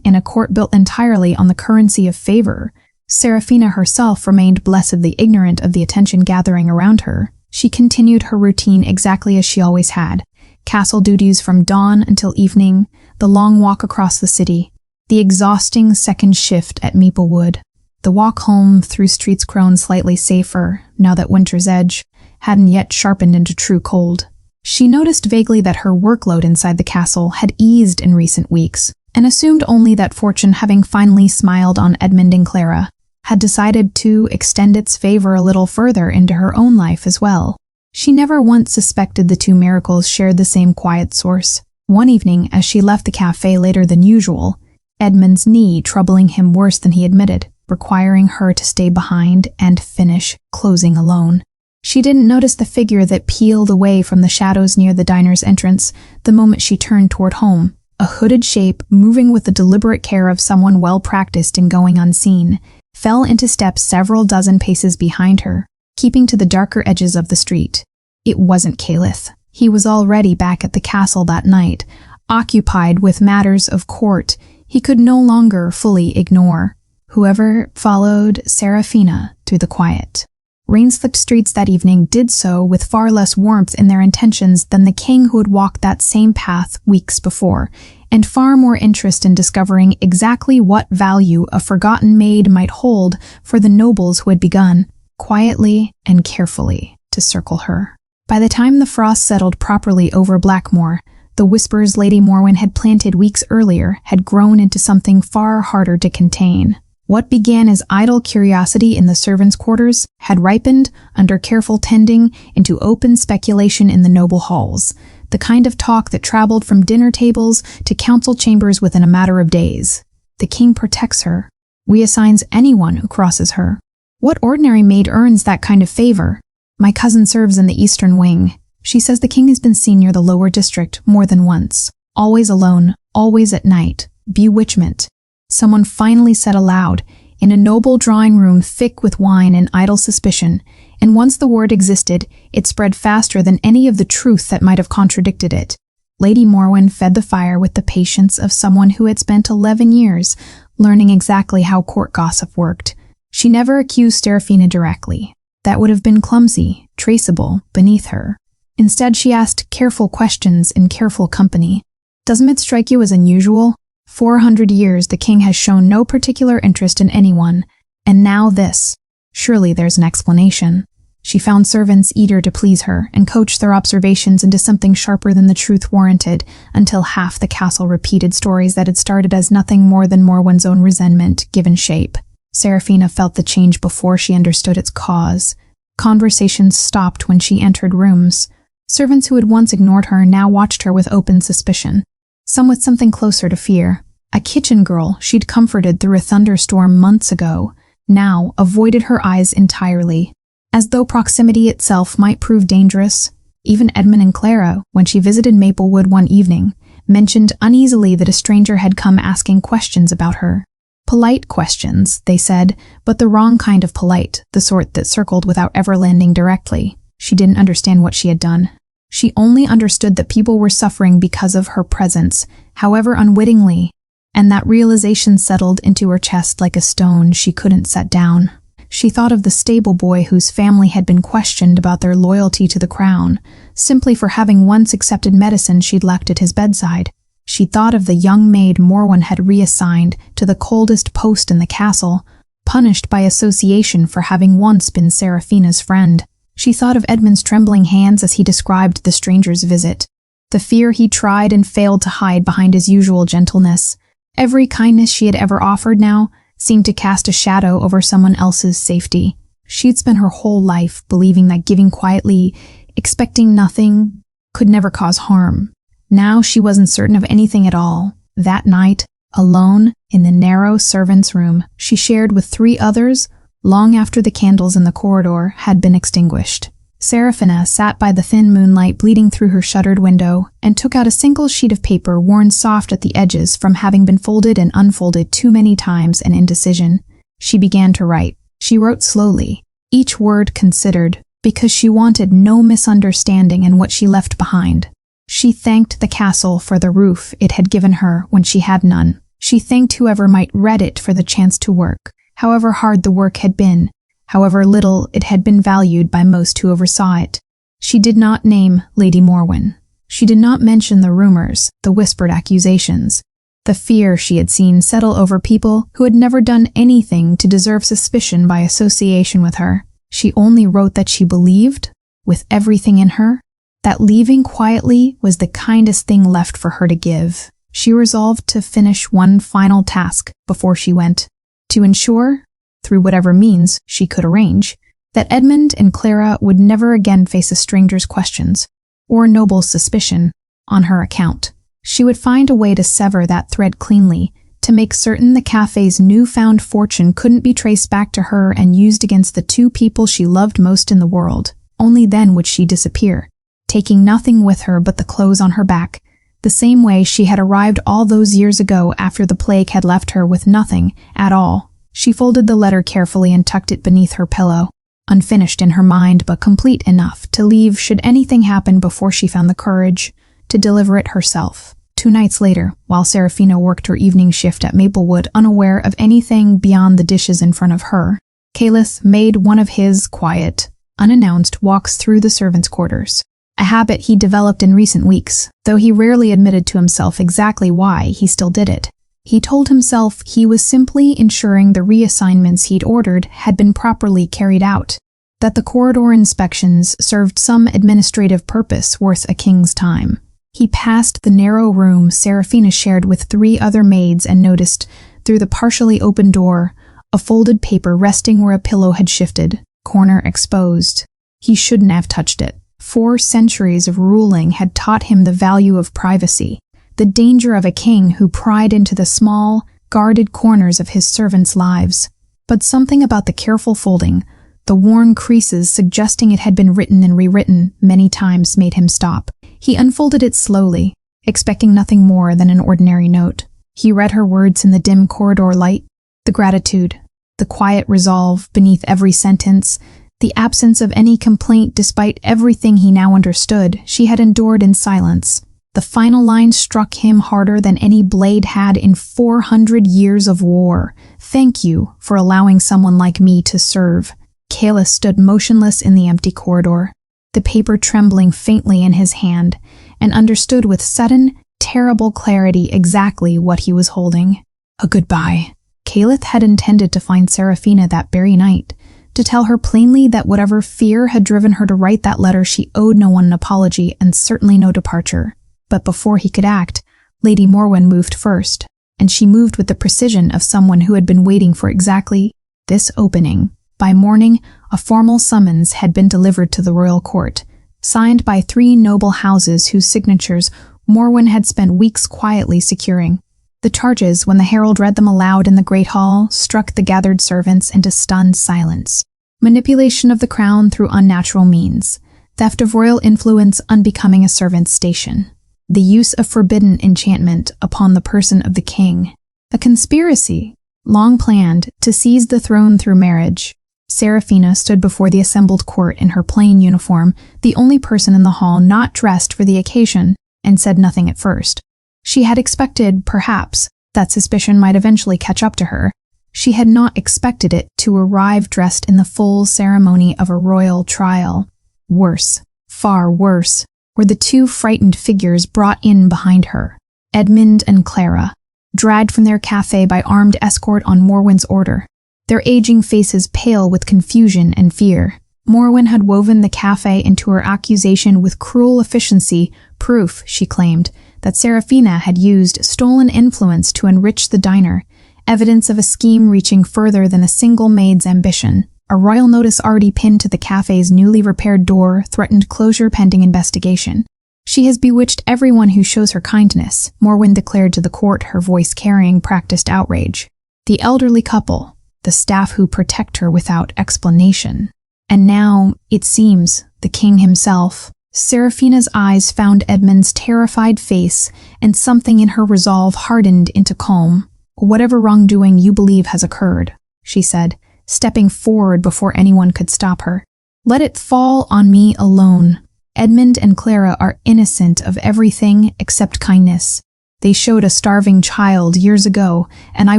in a court built entirely on the currency of favor. Serafina herself remained blessedly ignorant of the attention gathering around her. She continued her routine exactly as she always had. Castle duties from dawn until evening, the long walk across the city, the exhausting second shift at Maplewood, the walk home through streets grown slightly safer now that winter's edge hadn't yet sharpened into true cold. She noticed vaguely that her workload inside the castle had eased in recent weeks, and assumed only that fortune, having finally smiled on Edmund and Clara, had decided to extend its favor a little further into her own life as well. She never once suspected the two miracles shared the same quiet source. One evening, as she left the cafe later than usual, Edmund's knee troubling him worse than he admitted, requiring her to stay behind and finish closing alone. She didn't notice the figure that peeled away from the shadows near the diner's entrance the moment she turned toward home. A hooded shape, moving with the deliberate care of someone well-practiced in going unseen, fell into step several dozen paces behind her, keeping to the darker edges of the street. It wasn't Caliph. He was already back at the castle that night, occupied with matters of court he could no longer fully ignore. Whoever followed Serafina through the quiet, rain-slicked streets that evening did so with far less warmth in their intentions than the king who had walked that same path weeks before, and far more interest in discovering exactly what value a forgotten maid might hold for the nobles who had begun, quietly and carefully, to circle her. By the time the frost settled properly over Blackmoor, the whispers Lady Morwen had planted weeks earlier had grown into something far harder to contain. What began as idle curiosity in the servants' quarters had ripened, under careful tending, into open speculation in the noble halls, the kind of talk that traveled from dinner tables to council chambers within a matter of days. The king protects her, reassigns anyone who crosses her. What ordinary maid earns that kind of favor? My cousin serves in the eastern wing. She says the king has been seen near the lower district more than once. Always alone, always at night. Bewitchment. Someone finally said aloud, in a noble drawing room thick with wine and idle suspicion, and once the word existed, it spread faster than any of the truth that might have contradicted it. Lady Morwen fed the fire with the patience of someone who had spent 11 years learning exactly how court gossip worked. She never accused Serafina directly. That would have been clumsy, traceable, beneath her. Instead, she asked careful questions in careful company. Doesn't it strike you as unusual? 400 years the king has shown no particular interest in anyone, and now this. Surely there's an explanation. She found servants eager to please her and coached their observations into something sharper than the truth warranted, until half the castle repeated stories that had started as nothing more than Morwen's own resentment given shape. Serafina felt the change before she understood its cause. Conversations stopped when she entered rooms. Servants who had once ignored her now watched her with open suspicion, some with something closer to fear. A kitchen girl she'd comforted through a thunderstorm months ago now avoided her eyes entirely, as though proximity itself might prove dangerous. Even Edmund and Clara, when she visited Maplewood one evening, mentioned uneasily that a stranger had come asking questions about her. Polite questions, they said, but the wrong kind of polite, the sort that circled without ever landing directly. She didn't understand what she had done. She only understood that people were suffering because of her presence, however unwittingly, and that realization settled into her chest like a stone she couldn't set down. She thought of the stable boy whose family had been questioned about their loyalty to the crown, simply for having once accepted medicine she'd left at his bedside. She thought of the young maid Morwen had reassigned to the coldest post in the castle, punished by association for having once been Serafina's friend. She thought of Edmund's trembling hands as he described the stranger's visit, the fear he tried and failed to hide behind his usual gentleness. Every kindness she had ever offered now seemed to cast a shadow over someone else's safety. She'd spent her whole life believing that giving quietly, expecting nothing, could never cause harm. Now she wasn't certain of anything at all. That night, alone, in the narrow servants' room she shared with 3 others, long after the candles in the corridor had been extinguished, Serafina sat by the thin moonlight bleeding through her shuttered window and took out a single sheet of paper worn soft at the edges from having been folded and unfolded too many times in indecision. She began to write. She wrote slowly, each word considered, because she wanted no misunderstanding in what she left behind. She thanked the castle for the roof it had given her when she had none. She thanked whoever might read it for the chance to work, however hard the work had been, however little it had been valued by most who oversaw it. She did not name Lady Morwen. She did not mention the rumors, the whispered accusations, the fear she had seen settle over people who had never done anything to deserve suspicion by association with her. She only wrote that she believed, with everything in her, that leaving quietly was the kindest thing left for her to give. She resolved to finish one final task before she went, to ensure, through whatever means she could arrange, that Edmund and Clara would never again face a stranger's questions, or Noble's suspicion, on her account. She would find a way to sever that thread cleanly, to make certain the cafe's newfound fortune couldn't be traced back to her and used against the two people she loved most in the world. Only then would she disappear, taking nothing with her but the clothes on her back, the same way she had arrived all those years ago after the plague had left her with nothing at all. She folded the letter carefully and tucked it beneath her pillow, unfinished in her mind but complete enough to leave should anything happen before she found the courage to deliver it herself. 2 nights later, while Seraphina worked her evening shift at Maplewood unaware of anything beyond the dishes in front of her, Caliph made one of his quiet, unannounced walks through the servants' quarters, a habit he developed in recent weeks, though he rarely admitted to himself exactly why he still did it. He told himself he was simply ensuring the reassignments he'd ordered had been properly carried out, that the corridor inspections served some administrative purpose worth a king's time. He passed the narrow room Seraphina shared with 3 other maids and noticed, through the partially open door, a folded paper resting where a pillow had shifted, corner exposed. He shouldn't have touched it. 4 centuries of ruling had taught him the value of privacy, the danger of a king who pried into the small, guarded corners of his servants' lives. But something about the careful folding, the worn creases suggesting it had been written and rewritten many times, made him stop. He unfolded it slowly, expecting nothing more than an ordinary note. He read her words in the dim corridor light, the gratitude, the quiet resolve beneath every sentence, the absence of any complaint despite everything he now understood she had endured in silence. The final line struck him harder than any blade had in 400 years of war. "Thank you for allowing someone like me to serve." Caliph stood motionless in the empty corridor, the paper trembling faintly in his hand, and understood with sudden, terrible clarity exactly what he was holding. A goodbye. Caliph had intended to find Seraphina that very night, to tell her plainly that whatever fear had driven her to write that letter, she owed no one an apology and certainly no departure. But before he could act, Lady Morwen moved first, and she moved with the precision of someone who had been waiting for exactly this opening. By morning, a formal summons had been delivered to the royal court, signed by 3 noble houses whose signatures Morwen had spent weeks quietly securing. The charges, when the herald read them aloud in the great hall, struck the gathered servants into stunned silence. Manipulation of the crown through unnatural means, theft of royal influence unbecoming a servant's station, the use of forbidden enchantment upon the person of the king, a conspiracy, long planned, to seize the throne through marriage. Seraphina stood before the assembled court in her plain uniform, the only person in the hall not dressed for the occasion, and said nothing at first. She had expected, perhaps, that suspicion might eventually catch up to her. She had not expected it to arrive dressed in the full ceremony of a royal trial. Worse, far worse, were the 2 frightened figures brought in behind her, Edmund and Clara, dragged from their cafe by armed escort on Morwen's order, their aging faces pale with confusion and fear. Morwen had woven the cafe into her accusation with cruel efficiency, proof, she claimed, that Seraphina had used stolen influence to enrich the diner, evidence of a scheme reaching further than a single maid's ambition. A royal notice already pinned to the cafe's newly repaired door threatened closure pending investigation. "She has bewitched everyone who shows her kindness," Morwen declared to the court, her voice carrying practiced outrage. "The elderly couple, the staff who protect her without explanation. And now, it seems, the king himself." Seraphina's eyes found Edmund's terrified face, and something in her resolve hardened into calm. "Whatever wrongdoing you believe has occurred," she said, stepping forward before anyone could stop her, "let it fall on me alone. Edmund and Clara are innocent of everything except kindness. They showed a starving child years ago, and I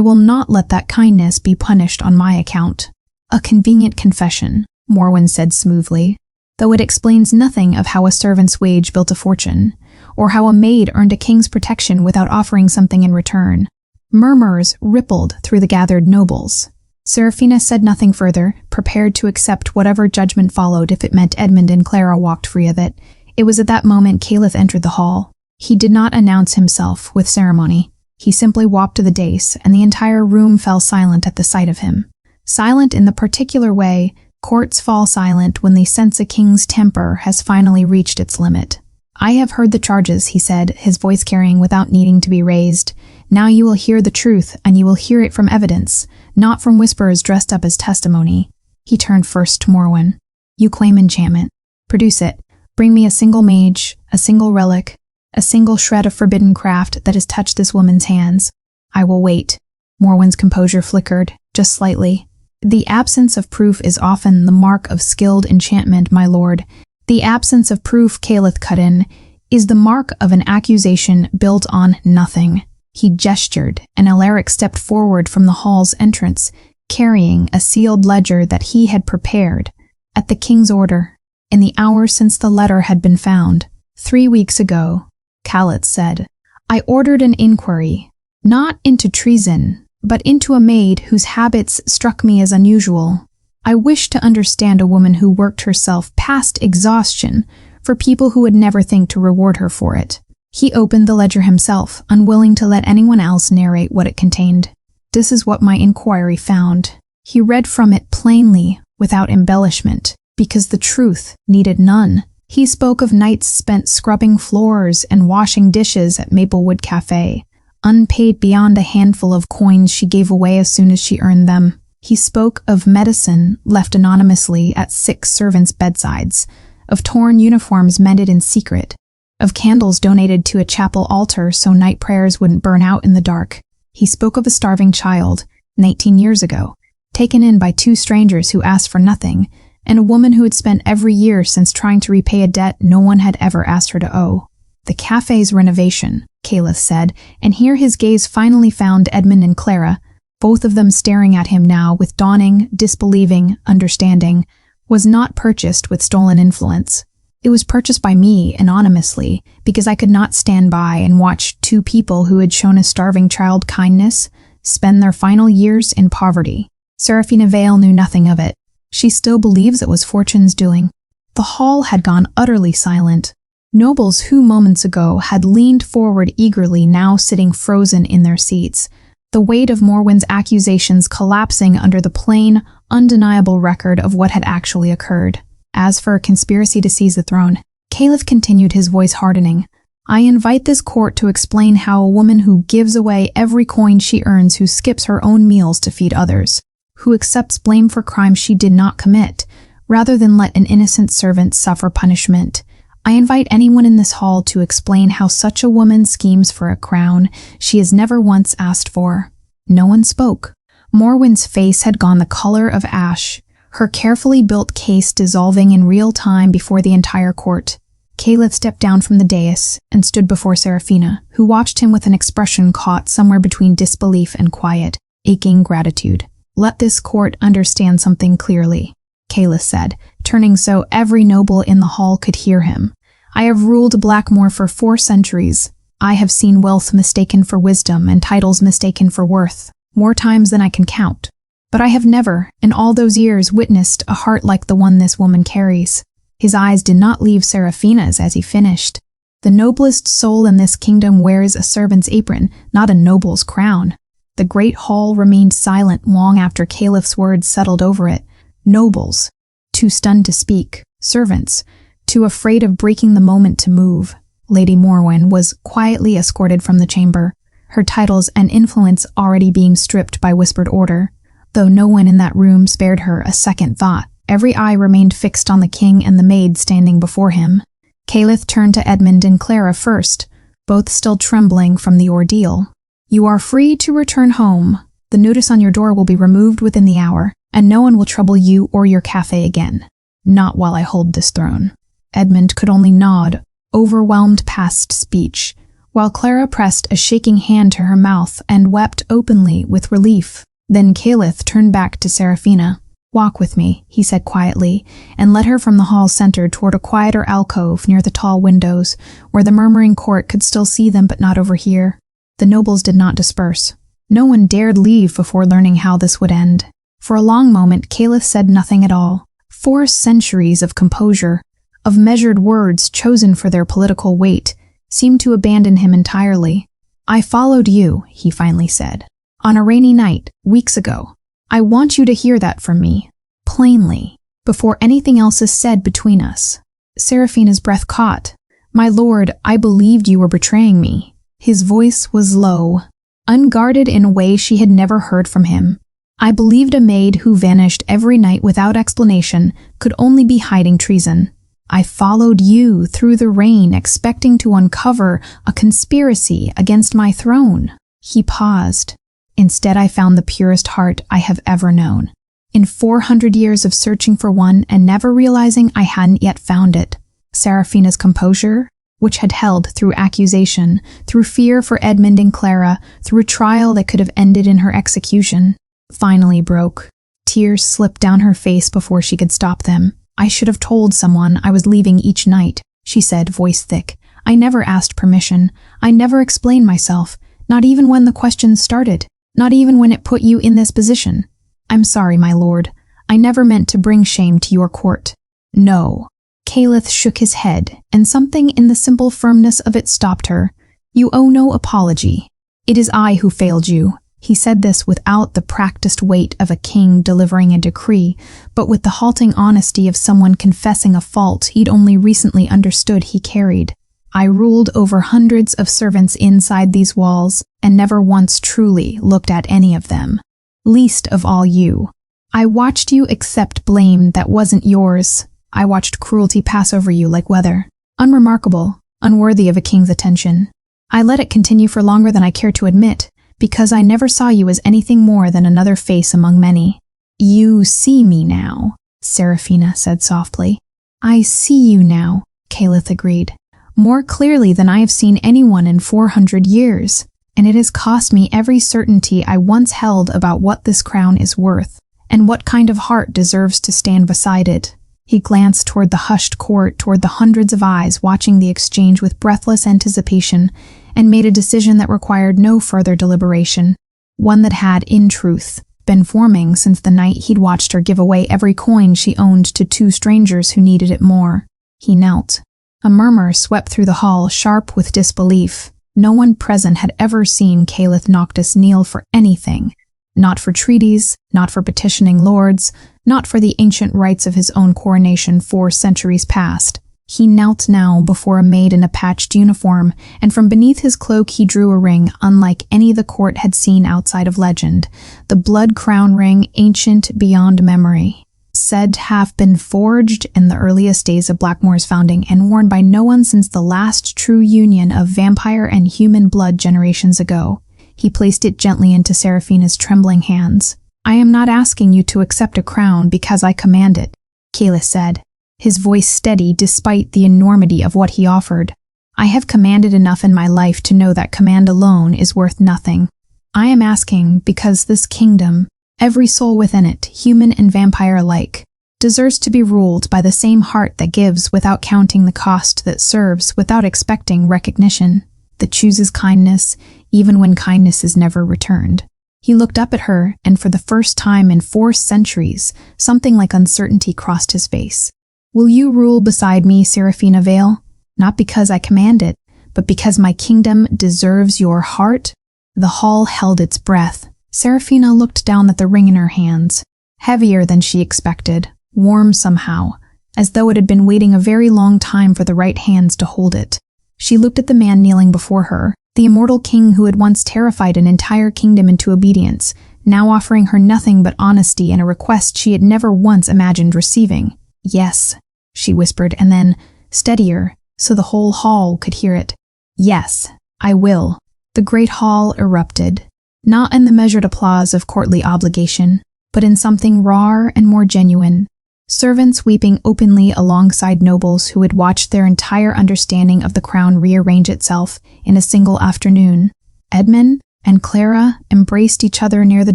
will not let that kindness be punished on my account." "A convenient confession," Morwen said smoothly, "though it explains nothing of how a servant's wage built a fortune, or how a maid earned a king's protection without offering something in return." Murmurs rippled through the gathered nobles. Serafina said nothing further, prepared to accept whatever judgment followed if it meant Edmund and Clara walked free of it. It was at that moment Caliph entered the hall. He did not announce himself with ceremony. He simply walked to the dais, and the entire room fell silent at the sight of him. Silent in the particular way courts fall silent when they sense a king's temper has finally reached its limit. "I have heard the charges," he said, his voice carrying without needing to be raised. "Now you will hear the truth, and you will hear it from evidence, not from whisperers dressed up as testimony." He turned first to Morwen. "You claim enchantment. Produce it. Bring me a single mage, a single relic, a single shred of forbidden craft that has touched this woman's hands. I will wait." Morwen's composure flickered, just slightly. "The absence of proof is often the mark of skilled enchantment, my lord. The absence of proof," Caliph cut in, "is the mark of an accusation built on nothing." He gestured, and Alaric stepped forward from the hall's entrance, carrying a sealed ledger that he had prepared. "At the king's order, in the hour since the letter had been found, 3 weeks ago," Caliph said, "I ordered an inquiry, not into treason, but into a maid whose habits struck me as unusual. I wished to understand a woman who worked herself past exhaustion for people who would never think to reward her for it." He opened the ledger himself, unwilling to let anyone else narrate what it contained. "This is what my inquiry found." He read from it plainly, without embellishment, because the truth needed none. He spoke of nights spent scrubbing floors and washing dishes at Maplewood Cafe, unpaid beyond a handful of coins she gave away as soon as she earned them. He spoke of medicine left anonymously at sick servants' bedsides, of torn uniforms mended in secret, of candles donated to a chapel altar so night prayers wouldn't burn out in the dark. He spoke of a starving child, 19 years ago, taken in by 2 strangers who asked for nothing, and a woman who had spent every year since trying to repay a debt no one had ever asked her to owe. "The cafe's renovation," Caliph said, and here his gaze finally found Edmund and Clara, both of them staring at him now with dawning, disbelieving understanding, "was not purchased with stolen influence. It was purchased by me, anonymously, because I could not stand by and watch 2 people who had shown a starving child kindness spend their final years in poverty." Serafina Vale knew nothing of it. She still believes it was fortune's doing. The hall had gone utterly silent. Nobles who moments ago had leaned forward eagerly now sitting frozen in their seats, the weight of Morwen's accusations collapsing under the plain, undeniable record of what had actually occurred. As for a conspiracy to seize the throne, Caliph continued, his voice hardening, "I invite this court to explain how a woman who gives away every coin she earns, who skips her own meals to feed others, who accepts blame for crimes she did not commit, rather than let an innocent servant suffer punishment. I invite anyone in this hall to explain how such a woman schemes for a crown she has never once asked for." No one spoke. Morwen's face had gone the color of ash, her carefully built case dissolving in real time before the entire court. Caliph stepped down from the dais and stood before Serafina, who watched him with an expression caught somewhere between disbelief and quiet, aching gratitude. "Let this court understand something clearly," Caliph said, turning so every noble in the hall could hear him. "I have ruled Blackmoor for 4 centuries. I have seen wealth mistaken for wisdom and titles mistaken for worth, more times than I can count. But I have never, in all those years, witnessed a heart like the one this woman carries." His eyes did not leave Serafina's as he finished. "The noblest soul in this kingdom wears a servant's apron, not a noble's crown." The great hall remained silent long after Caliph's words settled over it. Nobles, too stunned to speak, servants, too afraid of breaking the moment to move. Lady Morwen was quietly escorted from the chamber, her titles and influence already being stripped by whispered order. Though no one in that room spared her a second thought, every eye remained fixed on the king and the maid standing before him. Caliph turned to Edmund and Clara first, both still trembling from the ordeal. "You are free to return home. The notice on your door will be removed within the hour, and no one will trouble you or your cafe again. Not while I hold this throne." Edmund could only nod, overwhelmed past speech, while Clara pressed a shaking hand to her mouth and wept openly with relief. Then Caliph turned back to Seraphina. "Walk with me," he said quietly, and led her from the hall center toward a quieter alcove near the tall windows, where the murmuring court could still see them but not overhear. The nobles did not disperse. No one dared leave before learning how this would end. For a long moment, Caliph said nothing at all. 4 centuries of composure, of measured words chosen for their political weight, seemed to abandon him entirely. "I followed you," he finally said, "on a rainy night, weeks ago. I want you to hear that from me, plainly, before anything else is said between us." Seraphina's breath caught. "My lord, I believed you were betraying me." His voice was low, unguarded in a way she had never heard from him. "I believed a maid who vanished every night without explanation could only be hiding treason. I followed you through the rain, expecting to uncover a conspiracy against my throne." He paused. "Instead, I found the purest heart I have ever known. In 400 years of searching for one and never realizing I hadn't yet found it." Seraphina's composure, which had held through accusation, through fear for Edmund and Clara, through a trial that could have ended in her execution, finally broke. Tears slipped down her face before she could stop them. "I should have told someone I was leaving each night," she said, voice thick. "I never asked permission. I never explained myself, not even when the questions started. Not even when it put you in this position. I'm sorry, my lord. I never meant to bring shame to your court." "No." Caliph shook his head, and something in the simple firmness of it stopped her. "You owe no apology. It is I who failed you." He said this without the practiced weight of a king delivering a decree, but with the halting honesty of someone confessing a fault he'd only recently understood he carried. "I ruled over hundreds of servants inside these walls, and never once truly looked at any of them. Least of all you. I watched you accept blame that wasn't yours. I watched cruelty pass over you like weather. Unremarkable, unworthy of a king's attention. I let it continue for longer than I care to admit, because I never saw you as anything more than another face among many." "You see me now," Seraphina said softly. "I see you now," Caliph agreed. "More clearly than I have seen anyone in 400 years, and it has cost me every certainty I once held about what this crown is worth, and what kind of heart deserves to stand beside it." He glanced toward the hushed court, toward the hundreds of eyes watching the exchange with breathless anticipation, and made a decision that required no further deliberation, one that had, in truth, been forming since the night he'd watched her give away every coin she owned to 2 strangers who needed it more. He knelt. A murmur swept through the hall, sharp with disbelief. No one present had ever seen Caliph Noctis kneel for anything. Not for treaties, not for petitioning lords, not for the ancient rites of his own coronation 4 centuries past. He knelt now before a maid in a patched uniform, and from beneath his cloak he drew a ring unlike any the court had seen outside of legend, the blood crown ring ancient beyond memory, said to have been forged in the earliest days of Blackmoor's founding and worn by no one since the last true union of vampire and human blood generations ago. He placed it gently into Seraphina's trembling hands. "I am not asking you to accept a crown because I command it," Caliph said, his voice steady despite the enormity of what he offered. "I have commanded enough in my life to know that command alone is worth nothing. I am asking because this kingdom, every soul within it, human and vampire alike, deserves to be ruled by the same heart that gives without counting the cost, that serves without expecting recognition, that chooses kindness even when kindness is never returned." He looked up at her, and for the first time in 4 centuries, something like uncertainty crossed his face. "Will you rule beside me, Seraphina Vale? Not because I command it, but because my kingdom deserves your heart?" The hall held its breath. Seraphina looked down at the ring in her hands, heavier than she expected, warm somehow, as though it had been waiting a very long time for the right hands to hold it. She looked at the man kneeling before her, the immortal king who had once terrified an entire kingdom into obedience, now offering her nothing but honesty and a request she had never once imagined receiving. "Yes," she whispered, and then, steadier, so the whole hall could hear it, "Yes, I will." The great hall erupted, not in the measured applause of courtly obligation, but in something rawer and more genuine, servants weeping openly alongside nobles who had watched their entire understanding of the crown rearrange itself in a single afternoon. Edmund and Clara embraced each other near the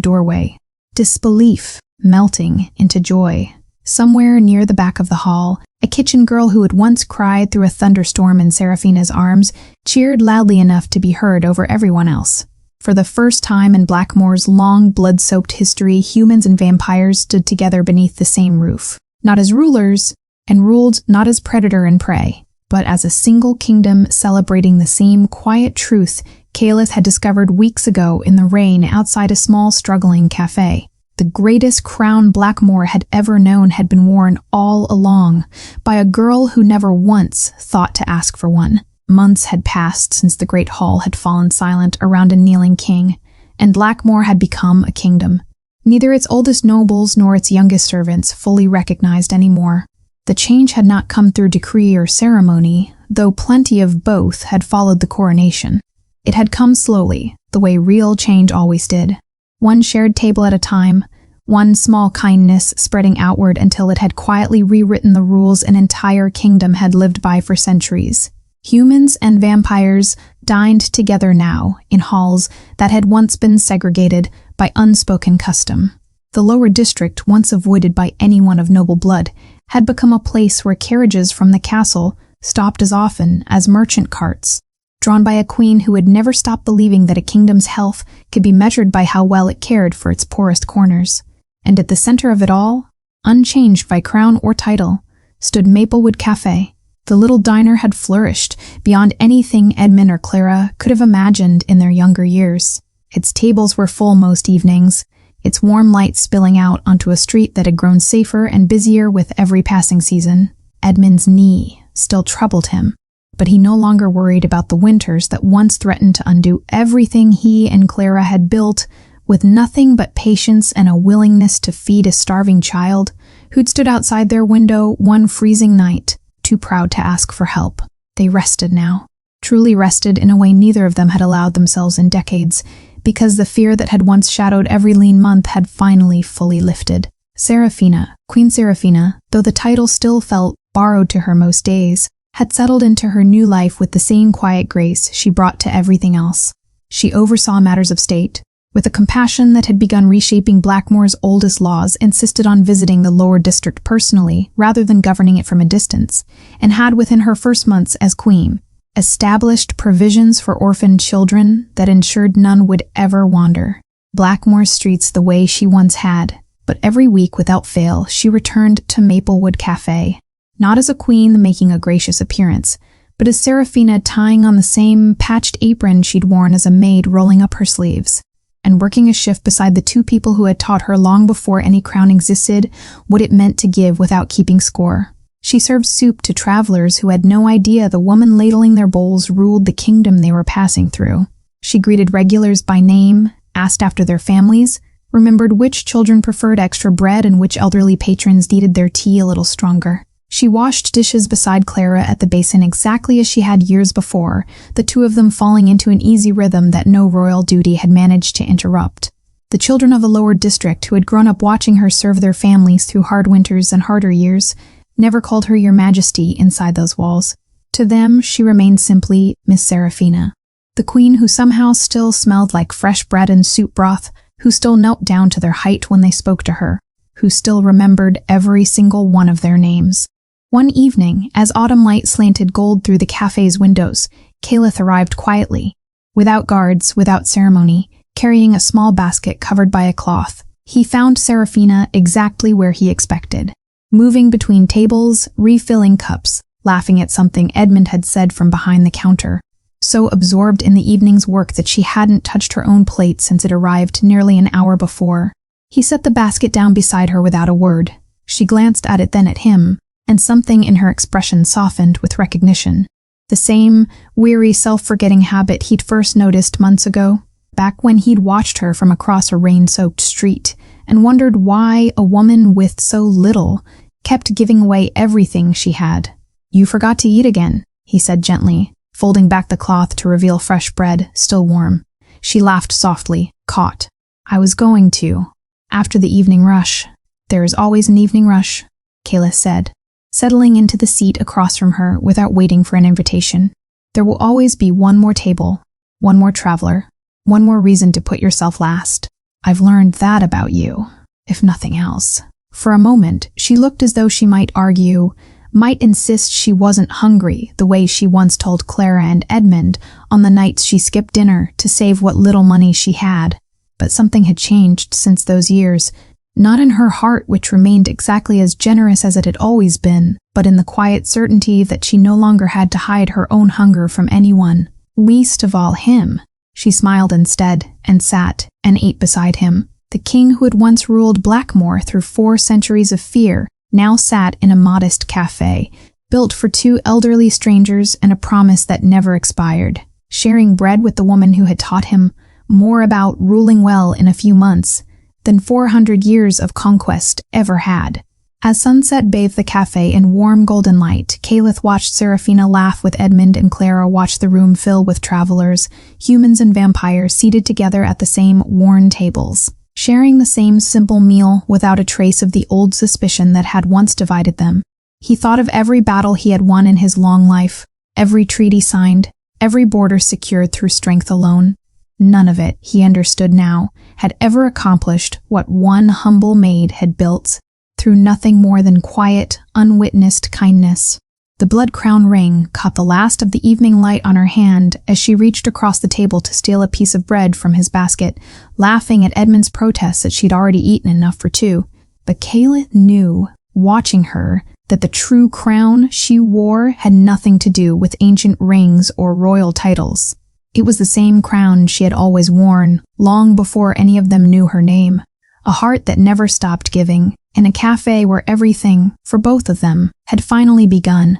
doorway, disbelief melting into joy. Somewhere near the back of the hall, a kitchen girl who had once cried through a thunderstorm in Seraphina's arms cheered loudly enough to be heard over everyone else. For the first time in Blackmore's long, blood-soaked history, humans and vampires stood together beneath the same roof, not as rulers, and ruled not as predator and prey, but as a single kingdom celebrating the same quiet truth Kalis had discovered weeks ago in the rain outside a small, struggling cafe. The greatest crown Blackmore had ever known had been worn all along by a girl who never once thought to ask for one. Months had passed since the great hall had fallen silent around a kneeling king, and Blackmore had become a kingdom. Neither its oldest nobles nor its youngest servants fully recognized anymore. The change had not come through decree or ceremony, though plenty of both had followed the coronation. It had come slowly, the way real change always did. One shared table at a time, one small kindness spreading outward until it had quietly rewritten the rules an entire kingdom had lived by for centuries. Humans and vampires dined together now in halls that had once been segregated by unspoken custom. The lower district, once avoided by anyone of noble blood, had become a place where carriages from the castle stopped as often as merchant carts, drawn by a queen who had never stopped believing that a kingdom's health could be measured by how well it cared for its poorest corners. And at the center of it all, unchanged by crown or title, stood Maplewood Cafe. The little diner had flourished beyond anything Edmund or Clara could have imagined in their younger years. Its tables were full most evenings, its warm light spilling out onto a street that had grown safer and busier with every passing season. Edmund's knee still troubled him, but he no longer worried about the winters that once threatened to undo everything he and Clara had built. With nothing but patience and a willingness to feed a starving child who'd stood outside their window one freezing night, too proud to ask for help. They rested now, truly rested in a way neither of them had allowed themselves in decades, because the fear that had once shadowed every lean month had finally fully lifted. Seraphina, Queen Seraphina, though the title still felt borrowed to her most days, had settled into her new life with the same quiet grace she brought to everything else. She oversaw matters of state, with a compassion that had begun reshaping Blackmore's oldest laws, insisted on visiting the lower district personally rather than governing it from a distance, and had within her first months as queen established provisions for orphaned children that ensured none would ever wander Blackmore's streets the way she once had. But every week without fail she returned to Maplewood Cafe, not as a queen making a gracious appearance, but as Seraphina tying on the same patched apron she'd worn as a maid, rolling up her sleeves, and working a shift beside the two people who had taught her long before any crown existed what it meant to give without keeping score. She served soup to travelers who had no idea the woman ladling their bowls ruled the kingdom they were passing through. She greeted regulars by name, asked after their families, remembered which children preferred extra bread and which elderly patrons needed their tea a little stronger. She washed dishes beside Clara at the basin exactly as she had years before, the two of them falling into an easy rhythm that no royal duty had managed to interrupt. The children of the lower district, who had grown up watching her serve their families through hard winters and harder years, never called her Your Majesty inside those walls. To them, she remained simply Miss Seraphina, the queen who somehow still smelled like fresh bread and soup broth, who still knelt down to their height when they spoke to her, who still remembered every single one of their names. One evening, as autumn light slanted gold through the cafe's windows, Caliph arrived quietly, without guards, without ceremony, carrying a small basket covered by a cloth. He found Seraphina exactly where he expected, moving between tables, refilling cups, laughing at something Edmund had said from behind the counter, so absorbed in the evening's work that she hadn't touched her own plate since it arrived nearly an hour before. He set the basket down beside her without a word. She glanced at it, then at him, and something in her expression softened with recognition. The same weary, self-forgetting habit he'd first noticed months ago, back when he'd watched her from across a rain-soaked street and wondered why a woman with so little kept giving away everything she had. "You forgot to eat again," he said gently, folding back the cloth to reveal fresh bread, still warm. She laughed softly, caught. "I was going to. After the evening rush. There is always an evening rush." Kayla said, settling into the seat across from her without waiting for an invitation. There will always be one more table, one more traveler, one more reason to put yourself last. I've learned that about you, if nothing else. For a moment, she looked as though she might argue, might insist she wasn't hungry the way she once told Clara and Edmund on the nights she skipped dinner to save what little money she had. But something had changed since those years, not in her heart, which remained exactly as generous as it had always been, but in the quiet certainty that she no longer had to hide her own hunger from anyone, least of all him. She smiled instead, and sat and ate beside him. The king who had once ruled Blackmoor through 4 centuries of fear now sat in a modest cafe, built for 2 elderly strangers and a promise that never expired, sharing bread with the woman who had taught him more about ruling well in a few months than 400 years of conquest ever had. As sunset bathed the cafe in warm golden light, Caliph watched Serafina laugh with Edmund and Clara watch the room fill with travelers, humans and vampires seated together at the same worn tables, sharing the same simple meal without a trace of the old suspicion that had once divided them. He thought of every battle he had won in his long life, every treaty signed, every border secured through strength alone. None of it, he understood now, had ever accomplished what one humble maid had built, through nothing more than quiet, unwitnessed kindness. The blood crown ring caught the last of the evening light on her hand as she reached across the table to steal a piece of bread from his basket, laughing at Edmund's protests that she'd already eaten enough for 2. But Kayla knew, watching her, that the true crown she wore had nothing to do with ancient rings or royal titles. It was the same crown she had always worn, long before any of them knew her name. A heart that never stopped giving, in a cafe where everything, for both of them, had finally begun.